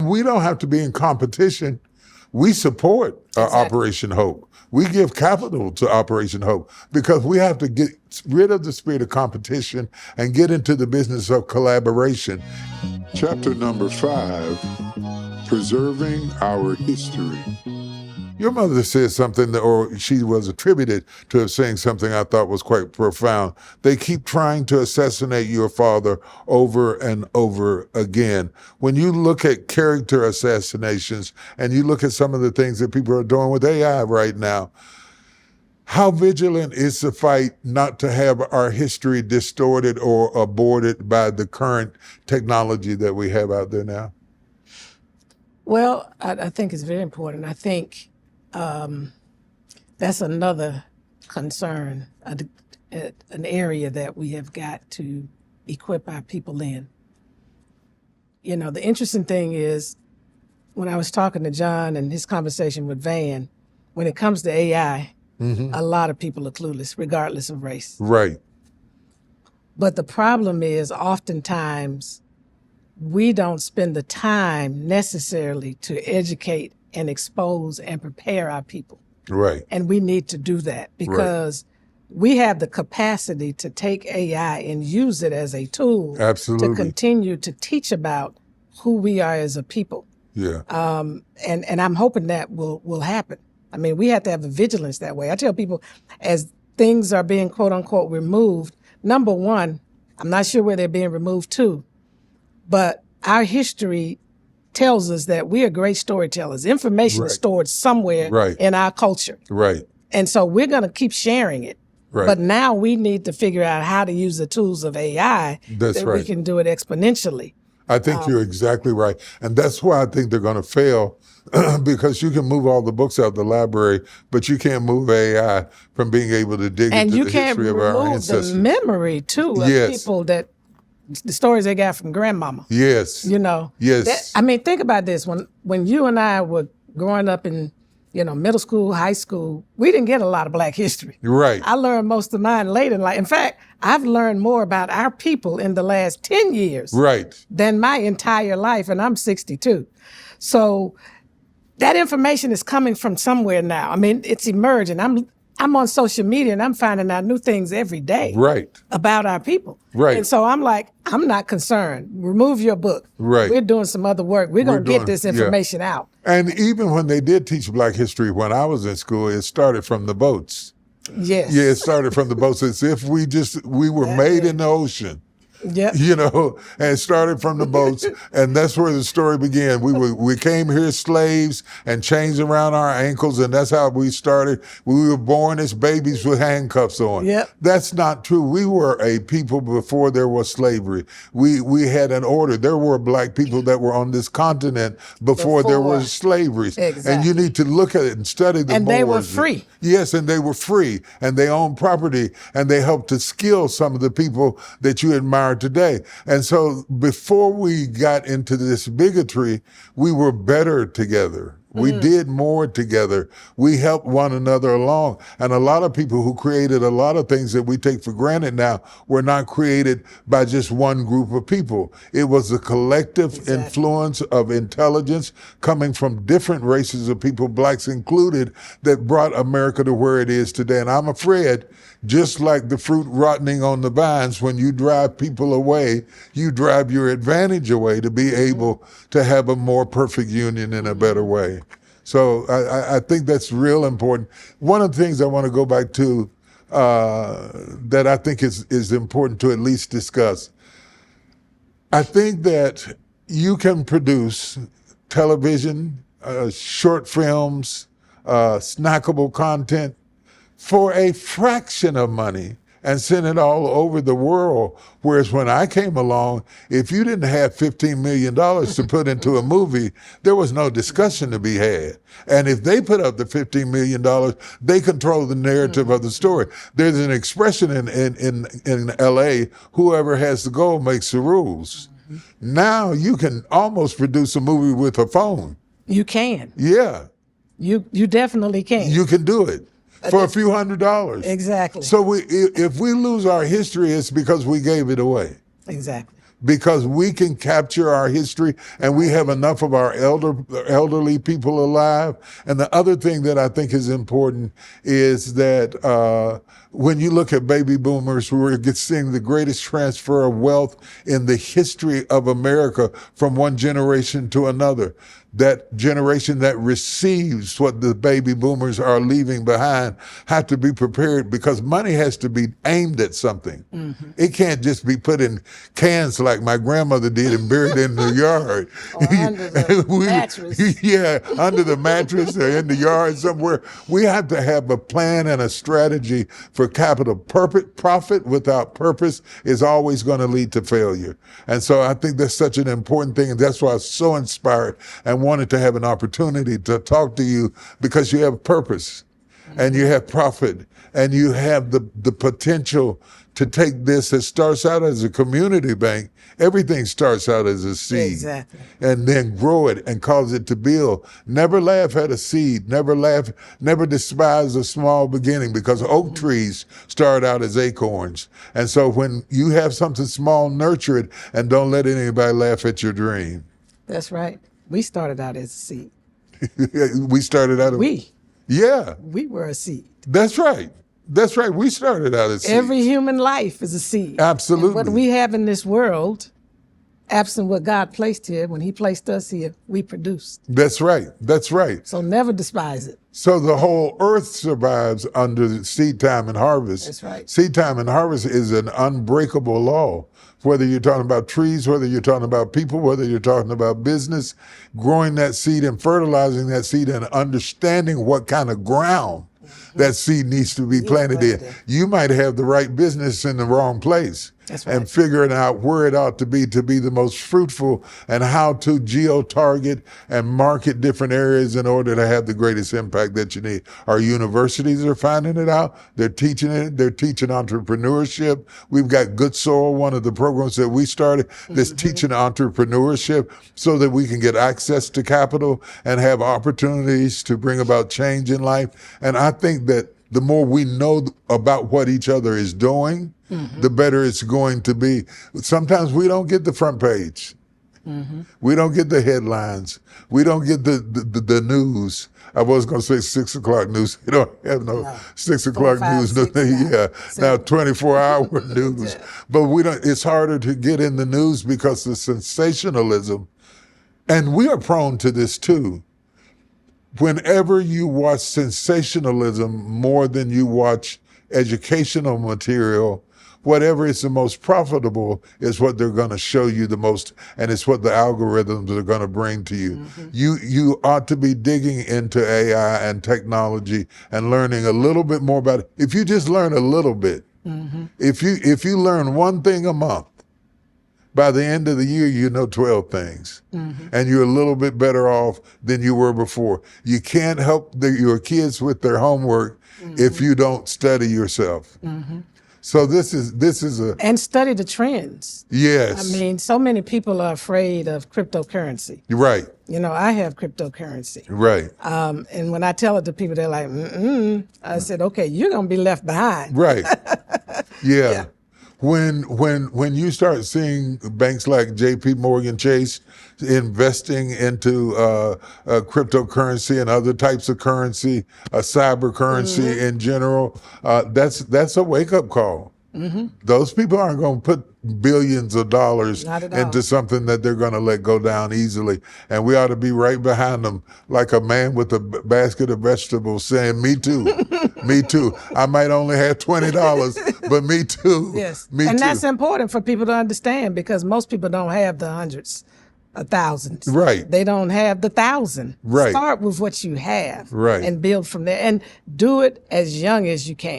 we don't have to be in competition. We support Operation Hope. We give capital to Operation Hope because we have to get rid of the spirit of competition and get into the business of collaboration. Chapter number 5, Preserving Our History. Your mother said something, or she was attributed to saying something I thought was quite profound. They keep trying to assassinate your father over and over again. When you look at character assassinations and you look at some of the things that people are doing with AI right now, how vigilant is the fight not to have our history distorted or aborted by the current technology that we have out there now? Well, I think it's very important. I think that's another concern, an area that we have got to equip our people in. You know, the interesting thing is, when I was talking to John and his conversation with Van, when it comes to AI, a lot of people are clueless, regardless of race. Right. But the problem is, oftentimes, we don't spend the time necessarily to educate and expose and prepare our people. Right. And we need to do that because we have the capacity to take AI and use it as a tool Absolutely. to continue to teach about who we are as a people. Yeah. And I'm hoping that will happen. I mean, we have to have the vigilance that way. I tell people, as things are being quote unquote removed, number one, I'm not sure where they're being removed to, but our history tells us that we are great storytellers. Information is stored somewhere in our culture. Right. And so we're going to keep sharing it. Right. But now we need to figure out how to use the tools of AI we can do it exponentially. I think you're exactly right. And that's why I think they're going to fail because you can move all the books out of the library, but you can't move AI from being able to dig into the history of our ancestors. And you can't remove the memory, too, of people that the stories they got from grandmama. Yes. You know. Yes. I mean, think about this. When you and I were growing up in, middle school, high school, we didn't get a lot of Black history. Right. I learned most of mine late in life. In fact, I've learned more about our people in the last 10 years than my entire life, and I'm 62. So that information is coming from somewhere now. I mean, it's emerging. I'm on social media and I'm finding out new things every day about our people. Right. And so I'm like, I'm not concerned. Remove your book. Right. We're doing some other work. We're going to get this information out. And even when they did teach Black history when I was in school, it started from the boats. Yes. Yeah, it started from the boats. It's if we were made in the ocean. Yep. And it started from the boats, and that's where the story began. We came here slaves and chains around our ankles, and that's how we started. We were born as babies with handcuffs on. Yep. That's not true. We were a people before there was slavery. We had an order. There were Black people that were on this continent before there was slavery. Exactly. And you need to look at it and study the And they were free. Yes, and they were free, and they owned property, and they helped to skill some of the people that you admire today. And so before we got into this bigotry, we were better together. We did more together. We helped one another along. And a lot of people who created a lot of things that we take for granted now were not created by just one group of people. It was a collective influence of intelligence coming from different races of people, Blacks included, that brought America to where it is today. And I'm afraid, just like the fruit rotting on the vines, when you drive people away, you drive your advantage away to be able to have a more perfect union in a better way. So I think that's real important. One of the things I want to go back to that I think is important to at least discuss, I think that you can produce television, short films, snackable content for a fraction of money and send it all over the world. Whereas when I came along, if you didn't have $15 million to put into a movie, there was no discussion to be had. And if they put up the $15 million, they control the narrative of the story. There's an expression in LA, whoever has the goal makes the rules. Now you can almost produce a movie with a phone. You can. Yeah. You definitely can. You can do it. For a few $100s. Exactly. So if we lose our history, it's because we gave it away. Exactly. because we can capture our history and we have enough of our elderly people alive. And the other thing that I think is important is that when you look at baby boomers, we're seeing the greatest transfer of wealth in the history of America from one generation to another. That generation that receives what the baby boomers are leaving behind have to be prepared, because money has to be aimed at something. Mm-hmm. It can't just be put in cans like my grandmother did and buried in the yard. Or under the mattress. Yeah, under the mattress or in the yard somewhere. We have to have a plan and a strategy for capital. Profit without purpose is always going to lead to failure. And so I think that's such an important thing. And that's why I was so inspired and wanted to have an opportunity to talk to you, because you have purpose and you have profit and you have the potential to take this that starts out as a community bank. Everything starts out as a seed. Exactly. And then grow it and cause it to build. Never laugh at a seed. Never despise a small beginning, because oak trees start out as acorns. And so when you have something small, nurture it and don't let anybody laugh at your dream. That's right. We started out as a seed. We started out. Yeah. We were a seed. That's right. That's right. We started out as seeds. Every human life is a seed. Absolutely. And what we have in this world, absent what God placed here, when he placed us here, we produced. That's right. That's right. So never despise it. So the whole earth survives under seed time and harvest. That's right. Seed time and harvest is an unbreakable law. Whether you're talking about trees, whether you're talking about people, whether you're talking about business, growing that seed and fertilizing that seed and understanding what kind of ground that seed needs to be planted in. You might have the right business in the wrong place. That's right. And figuring out where it ought to be the most fruitful, and how to geo-target and market different areas in order to have the greatest impact that you need. Our universities are finding it out. They're teaching it. They're teaching entrepreneurship. We've got Good Soil, one of the programs that we started that's teaching entrepreneurship so that we can get access to capital and have opportunities to bring about change in life. And I think that the more we know about what each other is doing, the better it's going to be. Sometimes we don't get the front page. We don't get the headlines. We don't get the news. I was going to say 6 o'clock news. You don't have no 6 o'clock 4, 5, news. 6, Yeah, now 24-hour news. But we don't. It's harder to get in the news because of sensationalism, and we are prone to this too. Whenever you watch sensationalism more than you watch educational material, whatever is the most profitable is what they're going to show you the most, and it's what the algorithms are going to bring to you. You ought to be digging into AI and technology and learning a little bit more about it. If you just learn a little bit, if you learn one thing a month, by the end of the year, you know 12 things. And you're a little bit better off than you were before. You can't help your kids with their homework if you don't study yourself. So this is a... And study the trends. Yes. I mean, so many people are afraid of cryptocurrency. Right. You know, I have cryptocurrency. Right. And when I tell it to people, they're like, I said, okay, you're going to be left behind. Right. Yeah. When you start seeing banks like J.P. Morgan Chase investing into cryptocurrency and other types of currency, cyber currency in general, that's a wake-up call. Those people aren't going to put billions of dollars into something that they're going to let go down easily. And we ought to be right behind them, like a man with a basket of vegetables saying, me too, me too. I might only have $20, but me too. Yes. Me and too. That's important for people to understand, because most people don't have the hundreds of thousands. Right. They don't have the 1,000. Right. Start with what you have. Right. And build from there. And do it as young as you can.